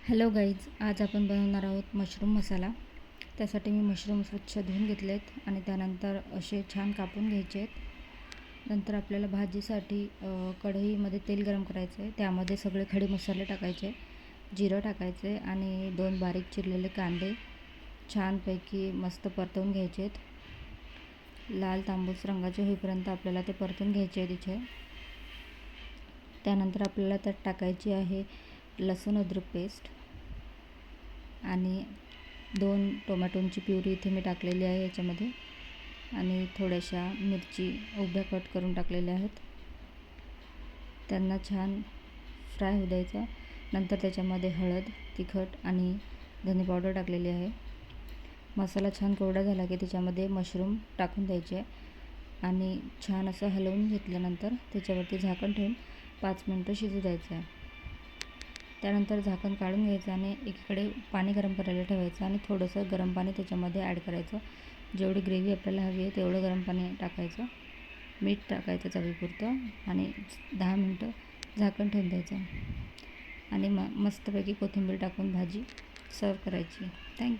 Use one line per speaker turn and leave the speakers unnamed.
Hello guys, आज आपण बनवणार आहोत मशरूम मसाला. त्यासाठी मी मशरूम स्वच्छ धुवून घेतले आहेत आणि त्यानंतर असे छान कापून घ्यायचे आहेत. नंतर आपल्याला भाजीसाठी कढईमध्ये तेल गरम करायचं आहे. त्यामध्ये सगळे खडे मसाले टाकायचे, जिरं टाकायचे आणि 2 बारीक चिरलेले कांदे छानपैकी मस्त परतवून घ्यायचे आहेत. लाल तांबूस रंगाचे होईपर्यंत आपल्याला ते परतून घ्यायचे आहे तिथे. त्यानंतर आपल्याला त्यात टाकायची आहे लसूण अद्रक पेस्ट आणि 2 टोमॅटोंची प्युरी इथे मी टाकलेली आहे याच्यामध्ये आणि थोड्याशा मिरची उभ्या कट करून टाकलेल्या आहेत. त्यांना छान फ्राय होऊ द्यायचं. नंतर त्याच्यामध्ये हळद, तिखट आणि धने पावडर टाकलेली आहे. मसाला छान कोरडा झाला की त्याच्यामध्ये मशरूम टाकून द्यायचे आणि छान असं हलवून घेतल्यानंतर त्याच्यावरती झाकण ठेवून 5 मिनिटं शिजू द्यायचं आहे. त्यानंतर झाकण काढून घ्यायचं आणि एकीकडे पाणी गरम करायला ठेवायचं आणि थोडंसं गरम पाणी त्याच्यामध्ये ॲड करायचं. जेवढी ग्रेव्ही आपल्याला हवी आहे तेवढं गरम पाणी टाकायचं, मीठ टाकायचं चवीपुरतं आणि 10 मिनिटं झाकण ठेवून द्यायचं आणि मस्तपैकी कोथिंबीर टाकून भाजी सर्व करायची. थँक्यू.